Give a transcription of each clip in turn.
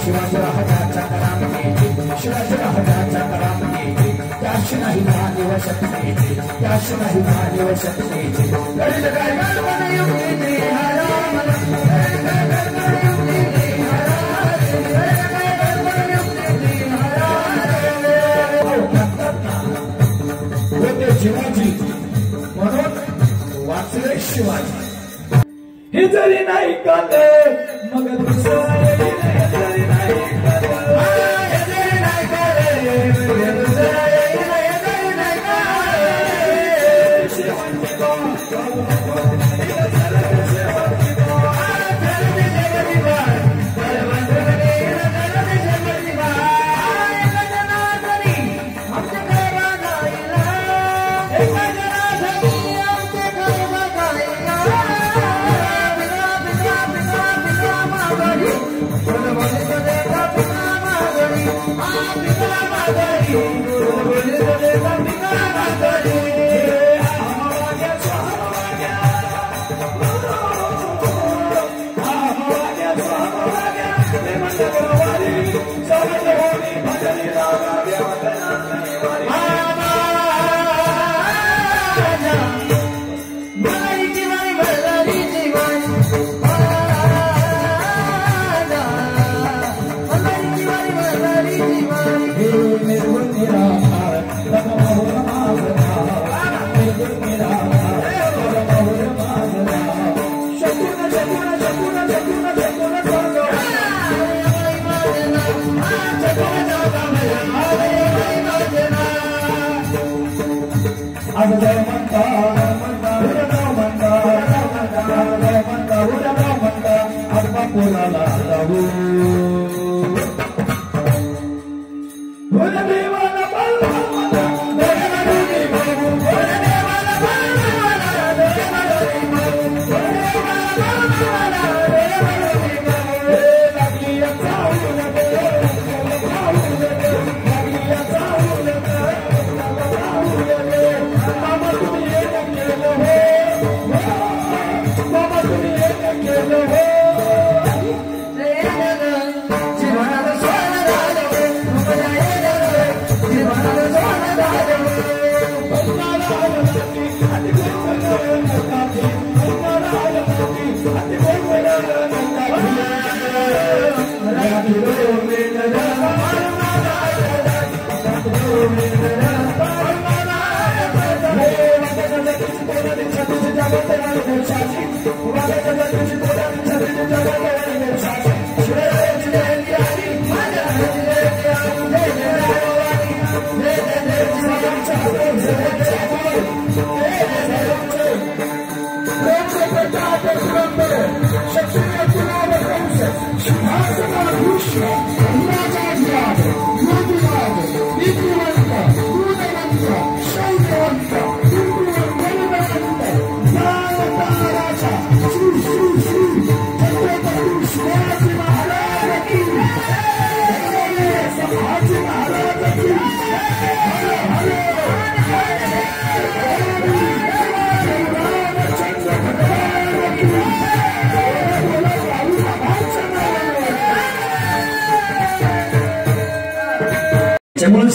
शिवाजी महाराजांच्या करामध्ये शिवाजी महाराजांच्या करामध्ये त्याशी नाही महादेव शक्ती त्याशी नाही महादेव शक्ती ललित काय मन युक्ती शिवाजी म्हणून वाचले शिवाजी हे जरी नाही काले मग दुसरं जरी नाही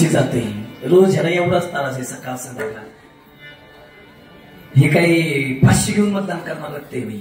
जाते रोज ह्याला एवढाच तास आहे सकाळ संध्याकाळ हे काही 500 घेऊन मतदान करणार लागते मी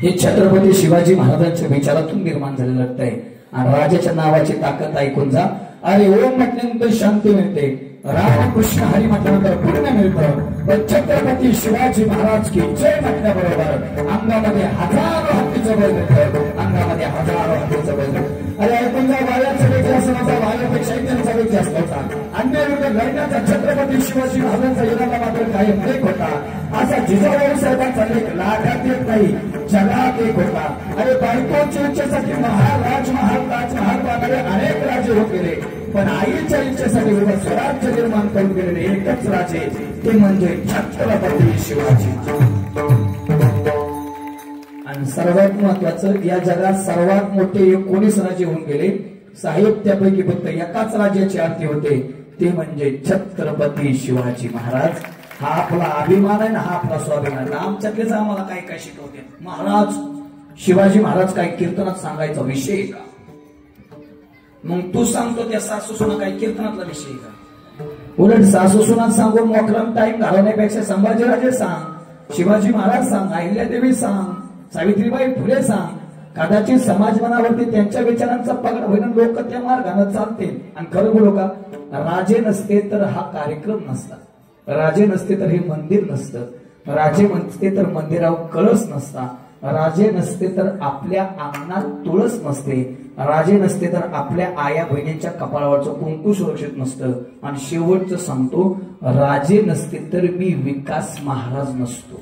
हे छत्रपती शिवाजी महाराजांच्या विचारातून निर्माण झालेलं लागतंय आणि राजाच्या नावाची ताकद ऐकून जा अरे ओम म्हटल्यानंतर शांती मिळते राम कृष्ण हरी म्हटल्यानंतर पुण्य मिळतं पण छत्रपती शिवाजी महाराज की जय म्हटल्याबरोबर अंगामध्ये हजारो हत्तीचं बळ मिळतं अंगामध्ये हजारो हत्तीचं बळ अरे ऐकून जा वायाचा व्यत्यास नव्हता वायापेक्षा त्यांचा व्यत्यास नव्हता अन्याविरुद्ध लढण्याचा छत्रपती शिवाजी महाराजांचा इरादा मात्र कायम एक होता असा जिजाऊ साहेबांचा लेख लाखात येत नाही जगात एक होता अरे बायकोच्या इच्छेसाठी महाराज महाराज अनेक राजे होत गेले पण आईच्या इच्छेसाठी स्वराज्य निर्माण करून गेलेले एकच राजे ते म्हणजे छत्रपती शिवाजी आणि सर्वात महत्वाचं या जगात सर्वात मोठे 19 राजे होऊन गेले साहित्यापैकी फक्त एकाच राज्याची आरती होते ते म्हणजे छत्रपती शिवाजी महाराज हा आपला अभिमान आहे ना हा आपला स्वाभिमान आमच्यातलेच आम्हाला काय काय शिकवते महाराज शिवाजी महाराज काय कीर्तनात सांगायचा विषय का मग तू सांगतो त्या सासू सुना काही कीर्तनातला विषय का? उलट सासू सुना सांगून मोकळा टाइम घालवण्यापेक्षा संभाजीराजे सांग, शिवाजी महाराज सांग, अहिल्यादेवी सांग, सावित्रीबाई फुले सांग. कदाचित समाज मनावरती त्यांच्या विचारांचा पगड होईन, लोक त्या मार्गाने चालतील. आणि खरं बोलू का, राजे नसते तर हा कार्यक्रम नसता, राजे नसते तर हे मंदिर नसतं, राजे नसते तर मंदिरावर कळस नसता, राजे नसते तर आपल्या अंगणात तुळस नसते, राजे नसते तर आपल्या आया बहिणींच्या कपाळावरचं कुंकू सुरक्षित नसतं. आणि शेवटचं सांगतो, राजे नसते तर मी विकास महाराज नसतो.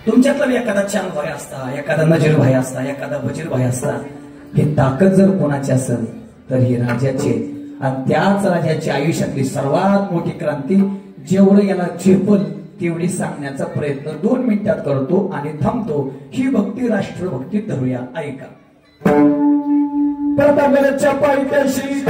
तुमच्यातला एखादा चांद भाई असता, एखादा नजीर भाई असता, एखादा वजीर भाई असता. ही ताकद जर कोणाची असेल तर ही राजाची. आणि त्याच राजाची आयुष्यातली सर्वात मोठी क्रांती, जेवढं याला झेपल तेवढी सांगण्याचा प्रयत्न 2 मिनिटात करतो आणि थांबतो. ही भक्ती राष्ट्रभक्ती धरूया, ऐका. प्रतापगडच्या पायथ्याशी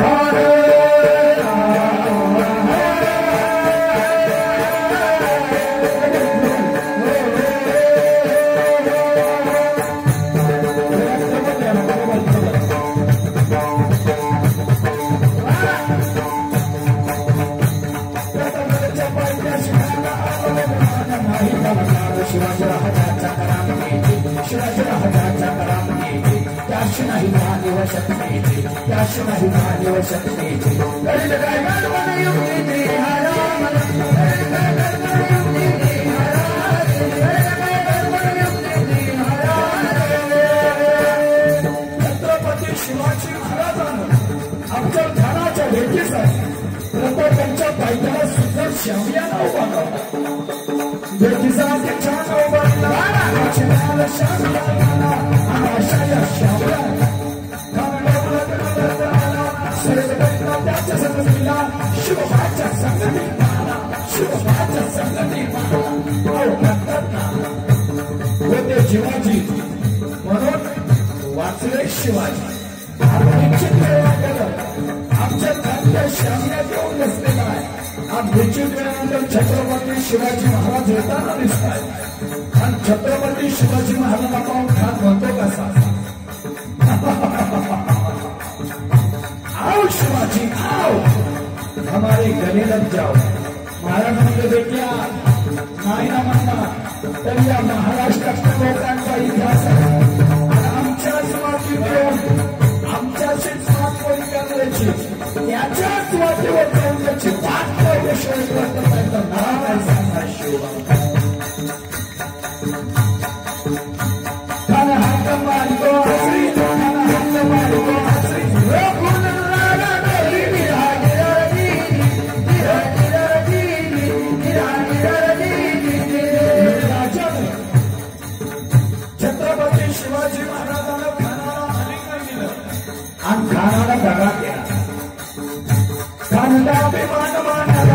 छत्रपती शिवाजी महाराजांना आमच्या ध्यानाच्या भेटीसाठी प्रतापांच्या पायथ्याला सुंदर श्यामिया नाव बनवलं. भेटीचा त्याच्या नाव बनला शिवबाच्या संगती शिवबाच्या संगती होते शिवाजी म्हणून वाचले शिवाजी. आमच्या खात्या श्यामिया देऊन नसलेला आहे. आमची वेळानंतर छत्रपती शिवाजी महाराज येताना दिसत आहे. आणि छत्रपती शिवाजी महाराजांना पाहून खात म्हणतो कसा, आओ शिवाजी आओ, हमारे गले लग जाओ. महाराजांना बेट्या नाही ना म्हणता तर या महाराष्ट्राच्या लोकांचा इतिहास आहे. आमच्याच मातीवर आमच्याशीच मातवडी करण्याची, त्याच्याच वाटेवर करण्याची वाट विषय करता नाव आहे सांगा शिवबा. हात मारतो श्री हात मारतो श्री छत्रपती शिवाजी महाराजांना खानाला आलिंगन दिलं आणि खानाला दगा केला. खानाला अभिमान मानला,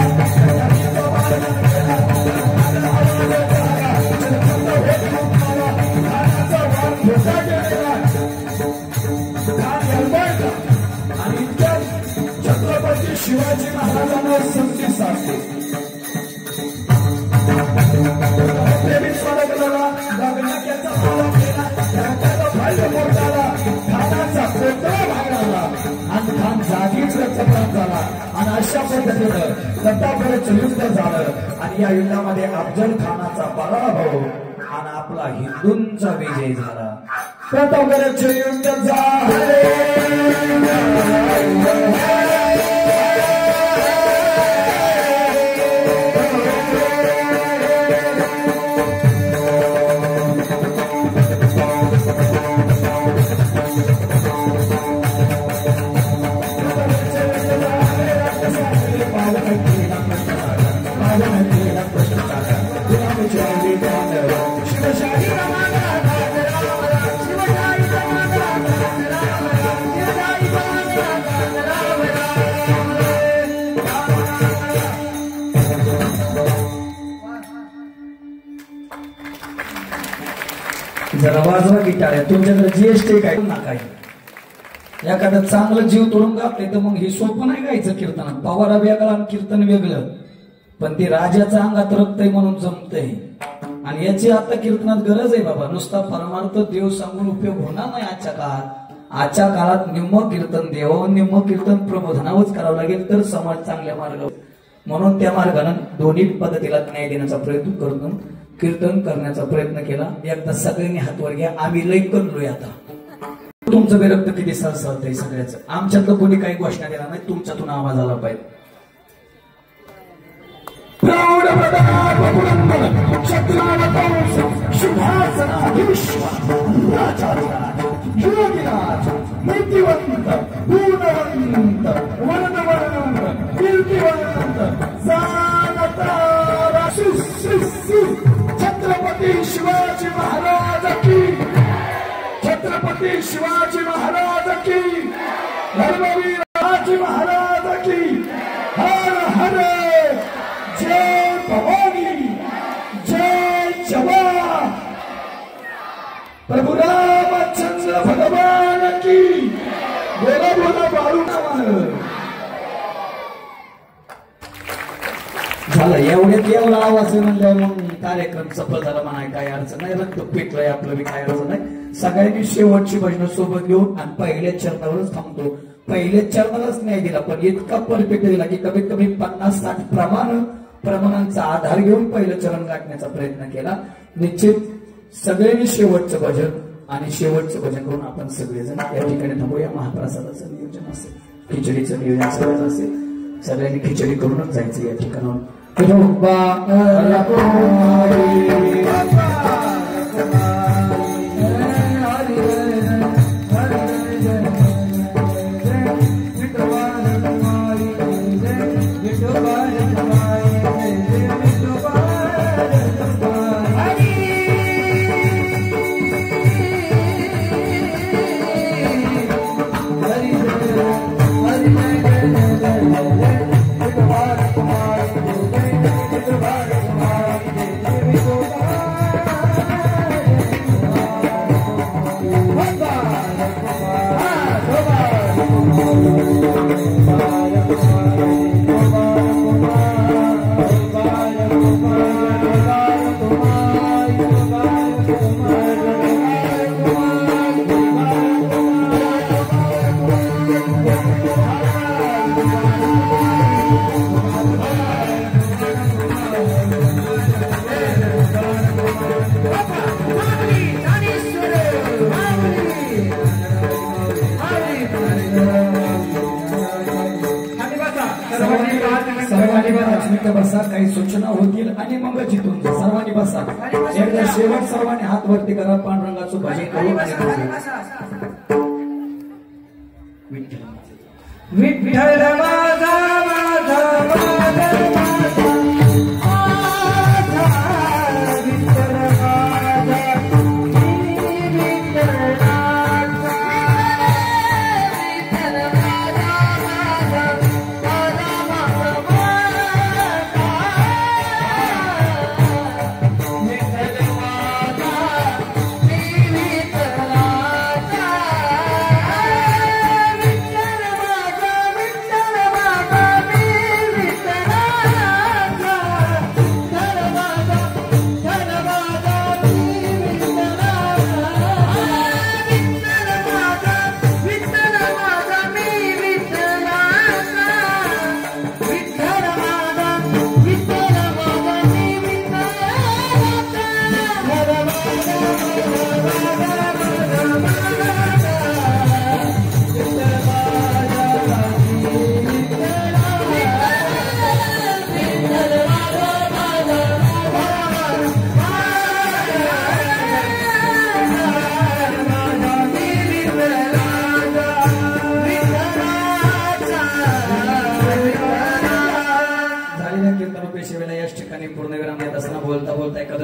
आणि छत्रपती शिवाजी महाराजांना संधी साधली. प्रेमी स्वागत झाला, बघण्याचा माला केला, त्याचा फायदा पोटाला, खानाचा पोतळा भागला आणि खान जागीच रक्तपात झाला. आणि अशा पद्धतीनं प्रतापगडचं युद्ध झालं आणि या युद्धामध्ये अफजल खानाचा पराभव आणि आपला हिंदूंचा विजय झाला. प्रतापगडचे युद्ध झाले. जरा वाजवा गिटार आहे तुमच्याकडे, जीएसटी काय नका. एखादं चांगलं जीव तोडून गापले तर मग हे सोपं नाही गायचं कीर्तनात. पवारा वेगळा आणि कीर्तन वेगळं, पण ते राजाच्या अंगात रक्त आहे म्हणून जमतंय. आणि याची आता कीर्तनात गरज आहे बाबा. नुसता परमार्थ देव सांगून उपयोग होणार नाही आजच्या काळात. आजच्या काळात निम्म कीर्तन देवावर निम्म कीर्तन प्रबोधनावरच करावं लागेल तर समाज चांगल्या मार्गावर. म्हणून त्या मार्गाने दोन्ही पद्धतीला न्याय देण्याचा प्रयत्न करून कीर्तन करण्याचा प्रयत्न केला. एकदा सगळ्यांनी हातवर घ्या. आम्ही लय करलोय आता. तुमचं बे रक्त किती सळसळतंय सगळ्याचं. आमच्यातलं कोणी काही घोषणा देणार नाही. तुमच्यातून आवाज आला पाहिजे. प्रौढ प्रताप पुरंदर चक्रावतंस शुभासनाधीश राजाधिराज योगिराज नीतिवंत गुणवंत वर्णवंत कीर्तिवंत जानता श्री छत्रपती शिवाजी महाराज की. छत्रपती शिवाजी महाराज की. धर्मवीर शिवाजी महाराज की. हर हर. जय भवानी. जय जवान. प्रभु रामचंद्र भगवान की. बोला बोला बाळू झालं. एवढ्यात एवढा आवाज म्हणल्यावर मग कार्यक्रम सफल झाला म्हणाय काय अडचण नाही. रक्त पिकलंय आपलं बी काय अडचण नाही. सगळ्यांनी शेवटची भजनं सोबत घेऊन आणि पहिल्या चरणावरच थांबतो. पहिल्या चरणालाच न्याय दिला पण इतका परफेक्ट दिला की कमीत कमी 50-60 प्रमाणांचा आधार घेऊन पहिलं चरण गाठण्याचा प्रयत्न केला. निश्चित सगळ्यांनी शेवटचं भजन आणि शेवटचं भजन करून आपण सगळेजण या ठिकाणी थांबूया. महाप्रसादाचं नियोजन असेल, खिचडीचं नियोजन सगळं असेल. सगळ्यांनी खिचडी करूनच जायचं या ठिकाणाहून. बसा. काही सूचना होतील आणि मग जिथून सर्वांनी बसा. एकदा शेवट सर्वांनी हात वरती करा. पांडुरंगाचं भजन करू. विठ्ठल माझा माझा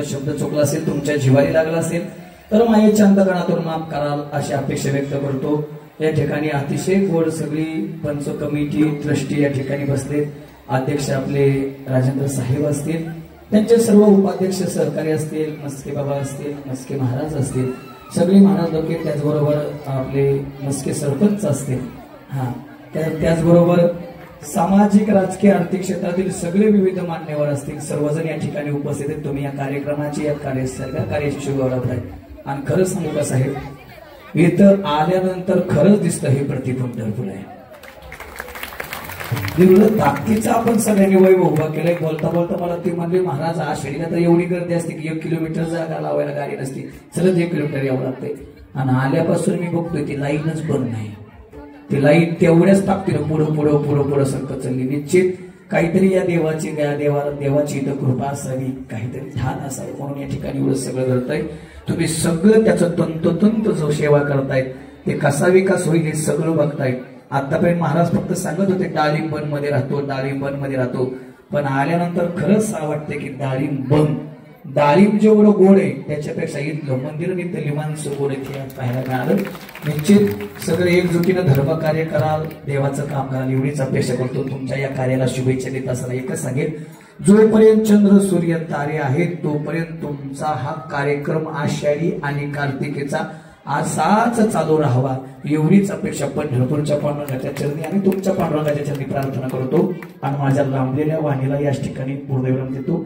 शब्द चुकला असेल, तुमच्या जिवारी लागला असेल तर मायेच्या अंतकरणातून माफ कराल अशी अपेक्षा व्यक्त करतो. या ठिकाणी अतिशय गोड सगळी पंच कमिटी ट्रस्टी या ठिकाणी बसलेत. अध्यक्ष आपले राजेंद्र साहेब असतील, त्यांचे सर्व उपाध्यक्ष सहकारी असतील, मस्के बाबा असतील, मस्के महाराज असतील, सगळे महाराज लोक, त्याचबरोबर आपले मस्के सरपंच असतील. त्याचबरोबर सामाजिक राजकीय आर्थिक क्षेत्रातील सगळे विविध मान्यवर असतील, सर्वजण या ठिकाणी उपस्थित आहेत. तुम्ही या कार्यक्रमाची या सगळ्या कार्याची शुभेच्छा आहे. आणि खरंच सांगू का साहेब, इथं आल्यानंतर खरंच दिसतं हे प्रति पंढरपूर आहे. ताकदीचा आपण सगळ्यांनी वैभव उभा केलाय. बोलता बोलता मला ते म्हणले, महाराज आषाढीला तर एवढी गर्दी असते की 1 किलोमीटर जागा लावायला गाडी नसती, चलत 1 किलोमीटर यावं लागतंय. आणि आल्यापासून मी बघतोय ती लाईनच बंद नाही. ती लाईन तेवढ्याच ताकदीनं पुढं पुढं पुढं पुढं सरकत चालली. निश्चित काहीतरी या देवाची इथं कृपा असावी, काहीतरी ठाण असावी म्हणून या ठिकाणी एवढं सगळं घडतंय. तुम्ही सगळं त्याचं तंतोतंत जो सेवा करतायत ते कसा विकास होईल हे सगळं बघतायत. आतापर्यंत महाराज फक्त सांगत होते डाळिंब मध्ये राहतो, डाळिंब मध्ये राहतो, पण आल्यानंतर खरंच वाटते की डाळिंब जेवढं गोड आहे त्याच्यापेक्षा इथलं मंदिर इथली माणसं गोड आहे पाहायला मिळालं. निश्चित सगळे एकजुटीनं धर्म कार्य कराल, देवाचं काम कराल एवढीच अपेक्षा करतो. तुमच्या या कार्याला शुभेच्छा देत असताना एकच सांगेल, जोपर्यंत चंद्र सूर्य तारे आहेत तोपर्यंत तुमचा हा कार्यक्रम आषाढी आणि कार्तिकेचा असाच चालू राहावा एवढीच अपेक्षा पंढरपूरच्या पांडुरंगाच्या चरणी आणि तुमच्या पांडुरंगाच्या चरणी प्रार्थना करतो. आणि माझ्या लांबलेल्या वाणीला याच ठिकाणी पूर्णविराम देतो.